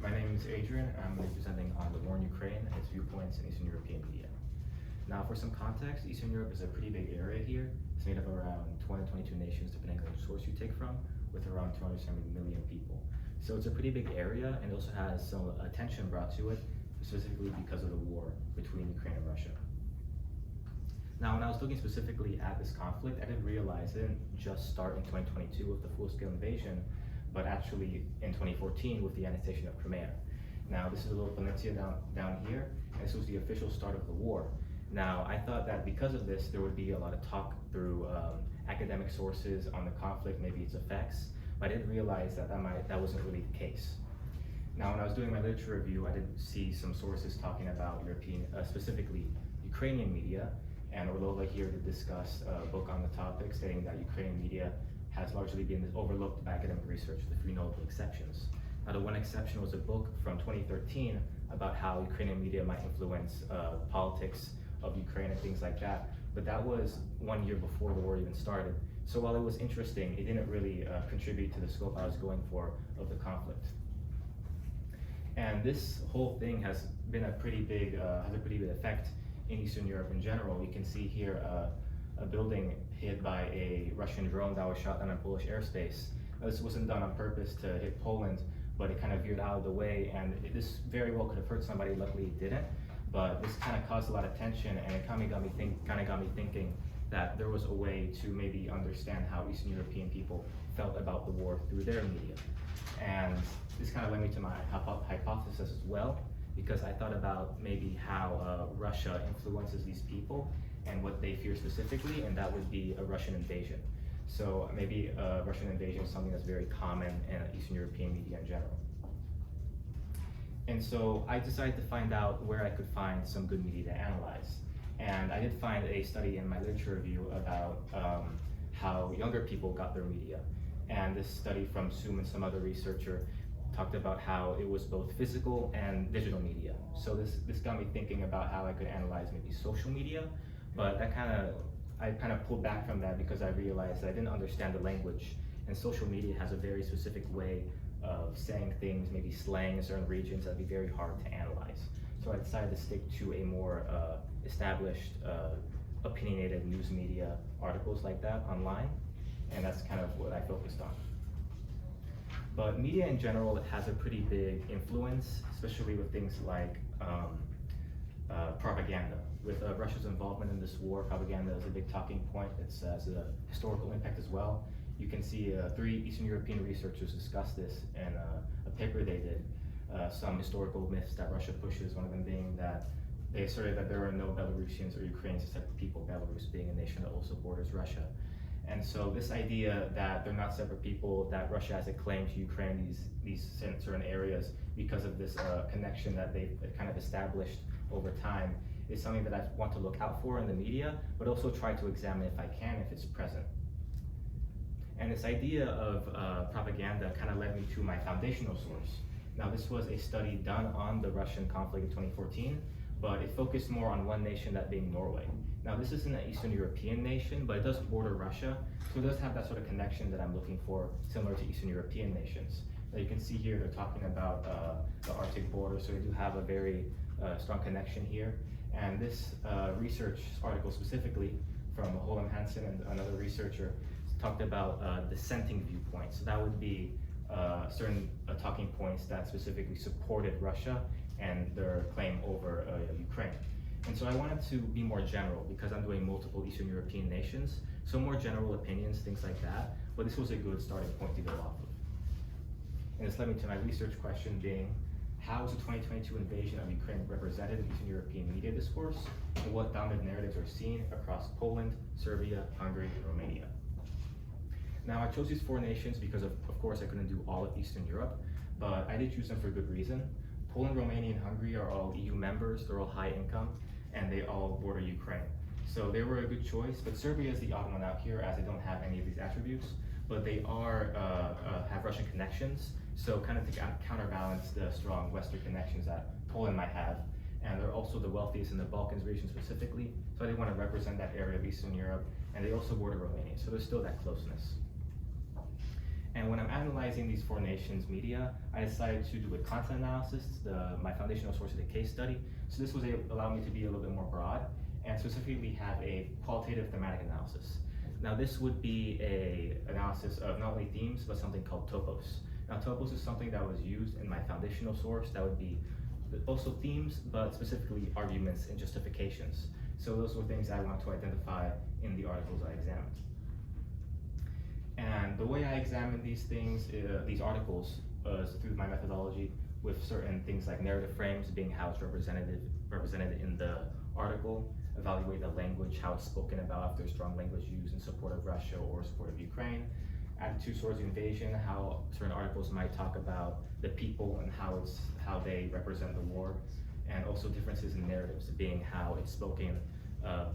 My name is Adrian, and I'm going to be presenting on the war in Ukraine and its viewpoints in Eastern European media. Now, for some context, Eastern Europe is a pretty big area here. It's made up of around 20 to 22 nations, depending on which source you take from, with around 270 million people. So it's a pretty big area, and it also has some attention brought to it, specifically because of the war between Ukraine and Russia. Now, when I was looking specifically at this conflict, I didn't realize it didn't just start in 2022 with the full-scale invasion, but actually in 2014 with the annexation of Crimea. Now, this is a little peninsula down here, and this was the official start of the war. Now, I thought that because of this, there would be a lot of talk through academic sources on the conflict, maybe its effects, but I didn't realize that that wasn't really the case. Now, when I was doing my literature review, I did see some sources talking about European, specifically Ukrainian media, and Orlova here to discuss a book on the topic, stating that Ukrainian media has largely been overlooked by academic research, with a few notable exceptions. Now, the one exception was a book from 2013 about how Ukrainian media might influence politics of Ukraine and things like that, but that was 1 year before the war even started. So while it was interesting, it didn't really contribute to the scope I was going for of the conflict. And this whole thing has been a pretty big effect in Eastern Europe in general. You can see here a building hit by a Russian drone that was shot down in Polish airspace. Now, this wasn't done on purpose to hit Poland, but it kind of veered out of the way, and this very well could have hurt somebody. Luckily, it didn't. But this kind of caused a lot of tension, and it kind of got me thinking that there was a way to maybe understand how Eastern European people felt about the war through their media. And this kind of led me to my hypothesis as well, because I thought about maybe how Russia influences these people and what they fear specifically, and that would be a Russian invasion. So maybe a Russian invasion is something that's very common in Eastern European media in general. And so I decided to find out where I could find some good media to analyze. And I did find a study in my literature review about how younger people got their media. And this study from Soom and some other researcher talked about how it was both physical and digital media. So this got me thinking about how I could analyze maybe social media, but I kind of pulled back from that because I realized that I didn't understand the language, and social media has a very specific way of saying things, maybe slang in certain regions, that'd be very hard to analyze. So I decided to stick to a more established, opinionated news media articles like that online, and that's kind of what I focused on. But media in general has a pretty big influence, especially with things like propaganda. With Russia's involvement in this war, propaganda is a big talking point. It has a historical impact as well. You can see 3 Eastern European researchers discuss this in a paper they did. Some historical myths that Russia pushes, one of them being that they asserted that there are no Belarusians or Ukrainians as separate people, Belarus being a nation that also borders Russia. And so this idea that they're not separate people, that Russia has a claim to Ukraine, these certain areas, because of this connection that they've kind of established over time, is something that I want to look out for in the media, but also try to examine if I can, if it's present. And this idea of propaganda kind of led me to my foundational source. Now, this was a study done on the Russian conflict in 2014, but it focused more on one nation, that being Norway. Now, this isn't an Eastern European nation, but it does border Russia, so it does have that sort of connection that I'm looking for, similar to Eastern European nations. Now, you can see here they're talking about the Arctic border, so they do have a very strong connection here. And this research article specifically from Holm Hansen and another researcher talked about dissenting viewpoints. So that would be certain talking points that specifically supported Russia and their claim over Ukraine. And so I wanted to be more general because I'm doing multiple Eastern European nations, so more general opinions, things like that, but this was a good starting point to go off of. And this led me to my research question being, how is the 2022 invasion of Ukraine represented in Eastern European media discourse, and what dominant narratives are seen across Poland, Serbia, Hungary, and Romania? Now, I chose these 4 nations because of course I couldn't do all of Eastern Europe, but I did choose them for good reason. Poland, Romania, and Hungary are all EU members, they're all high income, and they all border Ukraine. So they were a good choice, but Serbia is the odd one out here as they don't have any of these attributes, but they have Russian connections, so kind of to counterbalance the strong Western connections that Poland might have. And they're also the wealthiest in the Balkans region specifically, so I didn't want to represent that area of Eastern Europe, and they also border Romania, so there's still that closeness. And when I'm analyzing these four nations' media, I decided to do a content analysis. My foundational source is a case study. So this was allow me to be a little bit more broad and specifically have a qualitative thematic analysis. Now this would be a analysis of not only themes, but something called topos. Now topos is something that was used in my foundational source that would be also themes, but specifically arguments and justifications. So those were things I want to identify in the articles I examined. And the way I examine these things, these articles, is through my methodology with certain things like narrative frames being how it's represented in the article, evaluate the language, how it's spoken about, if there's strong language used in support of Russia or support of Ukraine. Attitude towards the invasion, how certain articles might talk about the people and how they represent the war, and also differences in narratives, being how it's spoken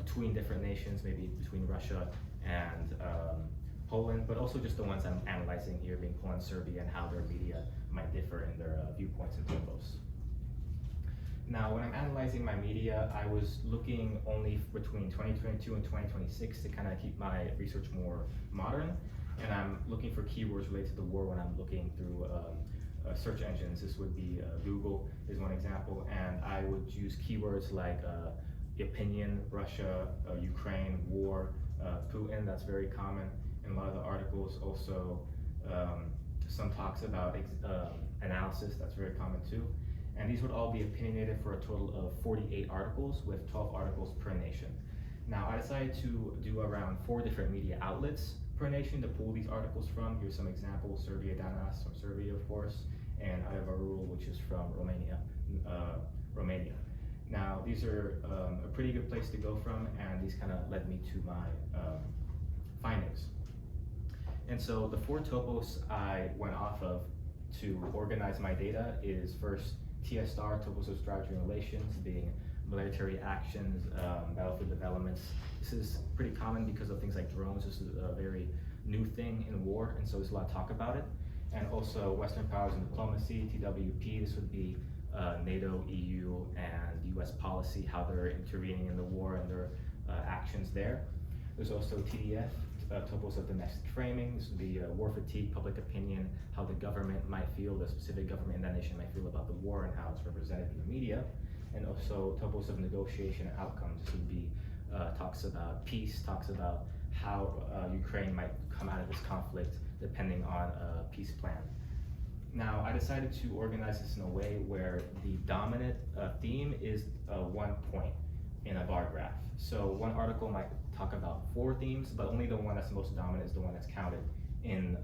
between different nations, maybe between Russia and Poland, but also just the ones I'm analyzing here, being Poland, Serbia, and how their media might differ in their viewpoints and topos. Now, when I'm analyzing my media, I was looking only between 2022 and 2026 to kind of keep my research more modern. And I'm looking for keywords related to the war when I'm looking through search engines. This would be Google is one example, and I would use keywords like opinion, Russia, Ukraine, war, Putin. That's very common in a lot of the articles. Also, some talks about analysis. That's very common too. And these would all be opinionated for a total of 48 articles with 12 articles per nation. Now, I decided to do around 4 different media outlets per nation to pull these articles from. Here's some examples: Serbia Danas from Serbia, of course, and Adevărul, which is from Romania. Now, these are a pretty good place to go from, and these kind of led me to my findings. And so the 4 topos I went off of to organize my data is first TSR, topos of strategy and relations, being military actions, battlefield developments. This is pretty common because of things like drones. This is a very new thing in war, and so there's a lot of talk about it. And also Western powers and diplomacy, TWP. This would be NATO, EU, and US policy, how they're intervening in the war and their actions there. There's also TDF, topos of domestic framing. This would be war fatigue, public opinion, how the government might feel, the specific government in that nation might feel about the war and how it's represented in the media. And also topos of negotiation and outcomes. This would be talks about peace, talks about how Ukraine might come out of this conflict depending on a peace plan. Now, I decided to organize this in a way where the dominant theme is 1 point in a bar graph. So one article might talk about 4 themes, but only the one that's most dominant is the one that's counted in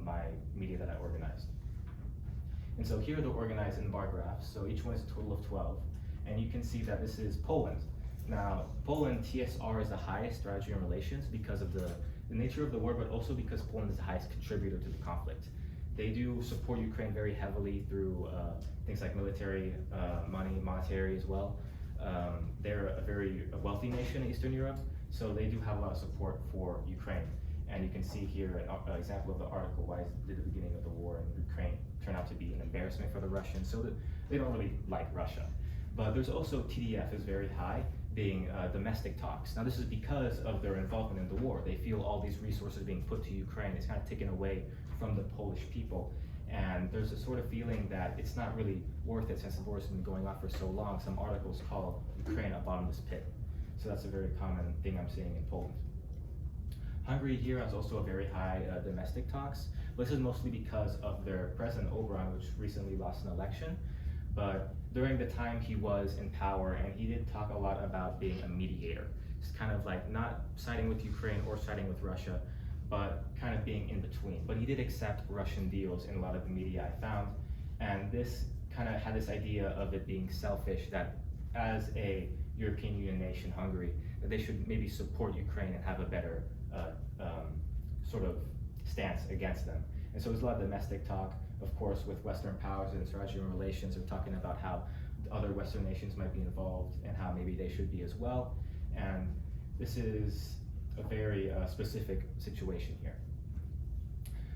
my media that I organized. And so here they're organized in bar graphs. So each one is a total of 12. And you can see that this is Poland. Now, Poland, TSR is the highest, strategy and relations, because of the nature of the war, but also because Poland is the highest contributor to the conflict. They do support Ukraine very heavily through things like military, money, monetary as well. They're a very wealthy nation in Eastern Europe, so they do have a lot of support for Ukraine. And you can see here an example of the article, why did the beginning of the war in Ukraine turn out to be an embarrassment for the Russians, so that they don't really like Russia. But there's also TDF is very high, being domestic talks. Now this is because of their involvement in the war. They feel all these resources being put to Ukraine is kind of taken away from the Polish people. And there's a sort of feeling that it's not really worth it since the war has been going on for so long. Some articles call Ukraine a bottomless pit. So that's a very common thing I'm seeing in Poland. Hungary here has also a very high domestic talks. But this is mostly because of their president Orbán, which recently lost an election. But during the time he was in power, and he did talk a lot about being a mediator. It's kind of like not siding with Ukraine or siding with Russia, but kind of being in between. But he did accept Russian deals in a lot of the media I found. And this kind of had this idea of it being selfish, that as a European Union nation, Hungary, that they should maybe support Ukraine and have a better sort of stance against them. And so there's a lot of domestic talk, of course, with Western powers and strategy and relations. They're talking about how other Western nations might be involved and how maybe they should be as well. And this is a very specific situation here.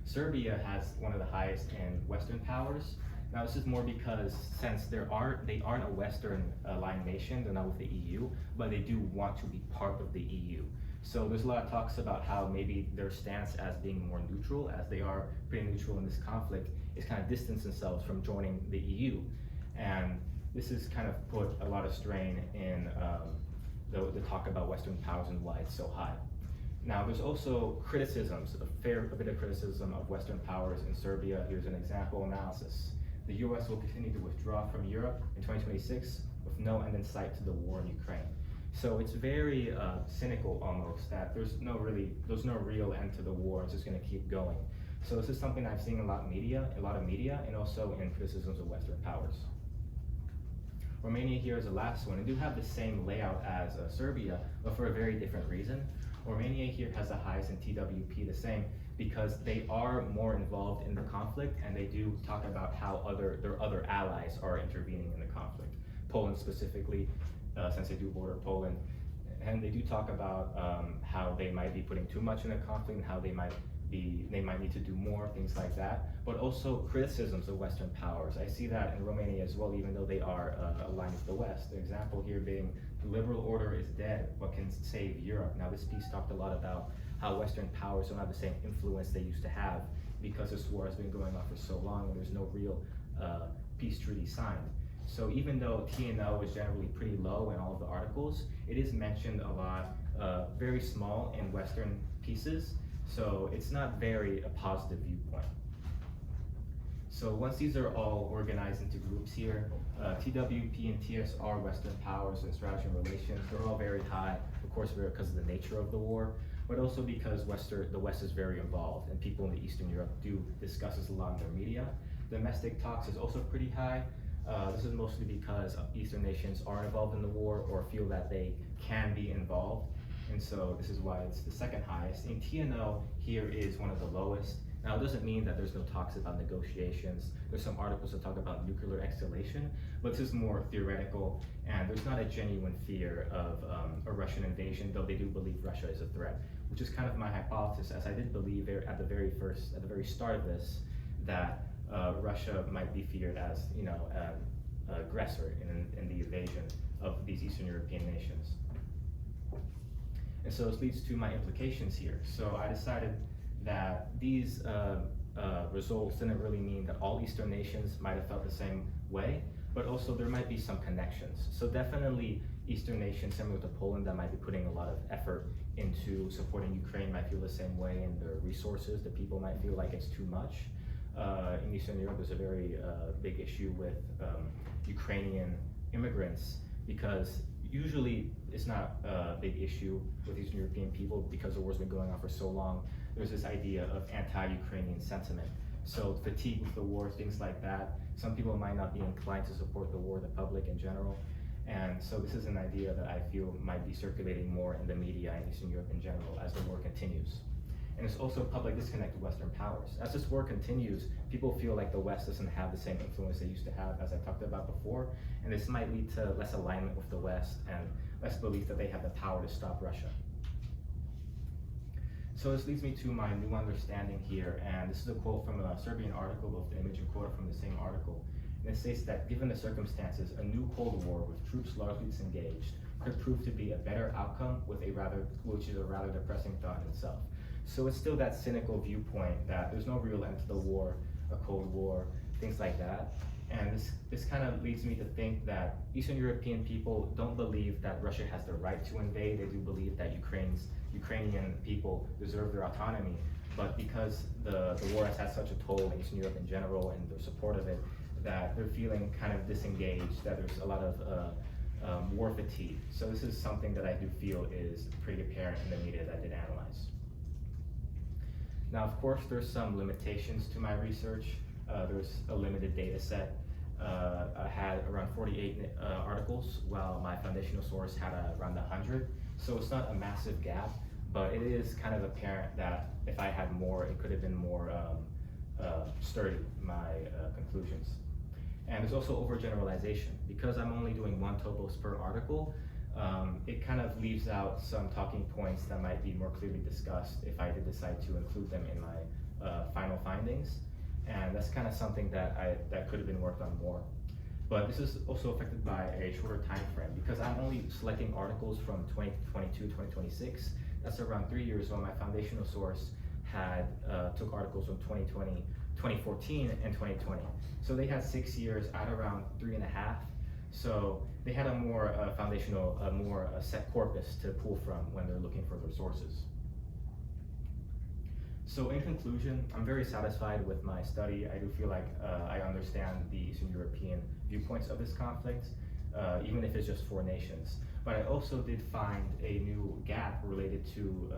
Serbia has one of the highest in Western powers. Now this is more because since they aren't a Western aligned nation, they're not with the EU, but they do want to be part of the EU. So there's a lot of talks about how maybe their stance as being more neutral, as they are pretty neutral in this conflict, is kind of distance themselves from joining the EU. And this has kind of put a lot of strain in the talk about Western powers and why it's so high. Now, there's also criticisms, a bit of criticism of Western powers in Serbia. Here's an example analysis. The US will continue to withdraw from Europe in 2026 with no end in sight to the war in Ukraine. So it's very cynical almost that there's no real end to the war. It's just going to keep going. So this is something I've seen a lot of media, and also in criticisms of Western powers. Romania here is the last one. They do have the same layout as Serbia, but for a very different reason. Romania here has the highest in TWP, the same, because they are more involved in the conflict, and they do talk about how their other allies are intervening in the conflict. Poland specifically, since they do border Poland, and they do talk about how they might be putting too much in the conflict and how they might need to do more, things like that, but also criticisms of Western powers. I see that in Romania as well, even though they are aligned with the West. The example here being, the liberal order is dead, what can save Europe? Now, this piece talked a lot about how Western powers don't have the same influence they used to have because this war has been going on for so long and there's no real peace treaty signed. So even though TNO is generally pretty low in all of the articles, it is mentioned a lot, very small in Western pieces, so it's not very a positive viewpoint. So once these are all organized into groups here, TWP and TSR, Western powers and strategy and relations, they're all very high, of course, because of the nature of the war, but also because the West is very involved, and people in the Eastern Europe do discuss this a lot in their media. Domestic talks is also pretty high. This is mostly because Eastern nations are involved in the war or feel that they can be involved, and so this is why it's the second highest. And TNO here is one of the lowest. Now, it doesn't mean that there's no talks about negotiations. There's some articles that talk about nuclear escalation, but this is more theoretical, and there's not a genuine fear of a Russian invasion, though they do believe Russia is a threat, which is kind of my hypothesis, as I did believe at the very start of this, that Russia might be feared as, an aggressor in the invasion of these Eastern European nations. And so this leads to my implications here. So I decided that these results didn't really mean that all Eastern nations might have felt the same way, but also there might be some connections. So definitely Eastern nations, similar to Poland, that might be putting a lot of effort into supporting Ukraine might feel the same way, and their resources, the people might feel like it's too much. In Eastern Europe, there's a very big issue with Ukrainian immigrants, because usually it's not a big issue with Eastern European people because the war's been going on for so long. There's this idea of anti-Ukrainian sentiment. So fatigue with the war, things like that. Some people might not be inclined to support the war, the public in general. And so this is an idea that I feel might be circulating more in the media in Eastern Europe in general as the war continues. And it's also public disconnect with Western powers. As this war continues, people feel like the West doesn't have the same influence they used to have, as I talked about before, and this might lead to less alignment with the West and less belief that they have the power to stop Russia. So this leads me to my new understanding here, and this is a quote from a Serbian article, both the image and quote from the same article. And it states that given the circumstances, a new Cold War with troops largely disengaged could prove to be a better outcome, which is a rather depressing thought in itself. So it's still that cynical viewpoint that there's no real end to the war, a Cold War, things like that. And this kind of leads me to think that Eastern European people don't believe that Russia has the right to invade. They do believe that Ukrainian people deserve their autonomy. But because the war has had such a toll in Eastern Europe in general and their support of it, that they're feeling kind of disengaged, that there's a lot of war fatigue. So this is something that I do feel is pretty apparent in the media that I did analyze. Now, of course, there's some limitations to my research. There's a limited data set. I had around 48 articles, while my foundational source had around 100. So it's not a massive gap, but it is kind of apparent that if I had more, it could have been more sturdy, my conclusions. And there's also overgeneralization. Because I'm only doing one topos per article, it kind of leaves out some talking points that might be more clearly discussed if I did decide to include them in my final findings. And that's kind of something that could have been worked on more. But this is also affected by a shorter time frame, because I'm only selecting articles from 2022, 2026 That's around 3 years, while my foundational source had took articles from 2020, 2014, and 2020. So they had 6 years at around 3.5. So they had a more foundational, a more set corpus to pull from when they're looking for their sources. So in conclusion, I'm very satisfied with my study. I do feel like I understand the Eastern European viewpoints of this conflict, even if it's just 4 nations. But I also did find a new gap related to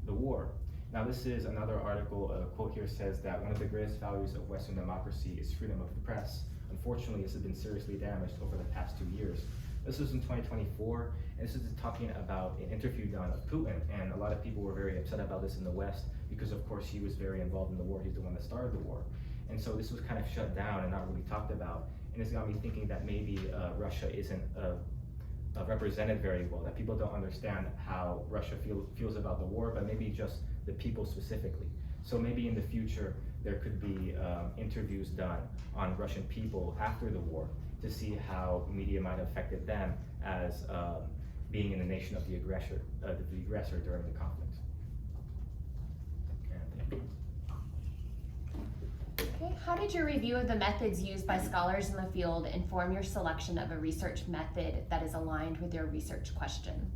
the war. Now this is another article, a quote here says that one of the greatest values of Western democracy is freedom of the press. Unfortunately, this has been seriously damaged over the past 2 years. This was in 2024, and this is talking about an interview done of Putin, and a lot of people were very upset about this in the West because of course he was very involved in the war, he's the one that started the war. And so this was kind of shut down and not really talked about, and it's got me thinking that maybe Russia isn't represented very well, that people don't understand how Russia feels about the war, but maybe just the people specifically. So maybe in the future, there could be interviews done on Russian people after the war to see how media might have affected them as being in the nation of the aggressor during the conflict. Okay. How did your review of the methods used by scholars in the field inform your selection of a research method that is aligned with your research question?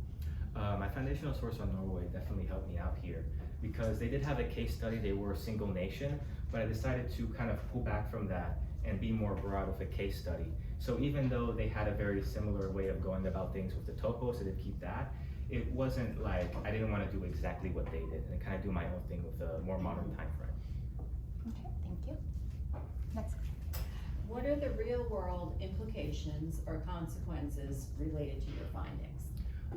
My foundational source on Norway definitely helped me out here because they did have a case study, they were a single nation, but I decided to kind of pull back from that and be more broad with a case study. So even though they had a very similar way of going about things with the topos, I did keep that. It wasn't like I didn't want to do exactly what they did and kind of do my own thing with a more modern time frame. Okay, thank you. Next. What are the real world implications or consequences related to your findings?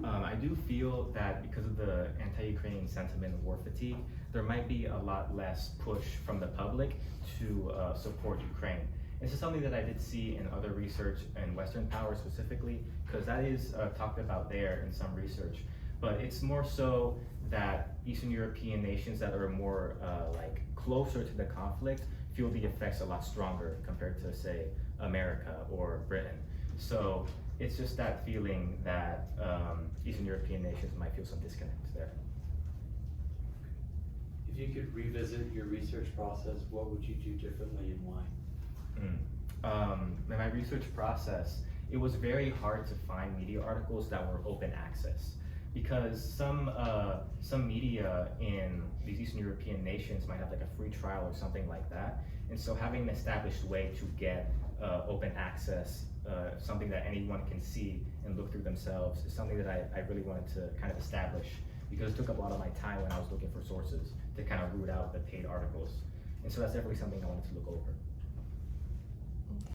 I do feel that because of the anti-Ukrainian sentiment and war fatigue, there might be a lot less push from the public to support Ukraine. This is something that I did see in other research in Western power specifically, because that is talked about there in some research. But it's more so that Eastern European nations that are more like closer to the conflict feel the effects a lot stronger compared to, say, America or Britain. So it's just that feeling that Eastern European nations might feel some disconnect there. If you could revisit your research process, what would you do differently and why? In my research process, it was very hard to find media articles that were open access because some media in these Eastern European nations might have like a free trial or something like that. And so having an established way to get open access, something that anyone can see and look through themselves, is something that I really wanted to kind of establish because it took up a lot of my time when I was looking for sources to kind of root out the paid articles. And so that's definitely something I wanted to look over.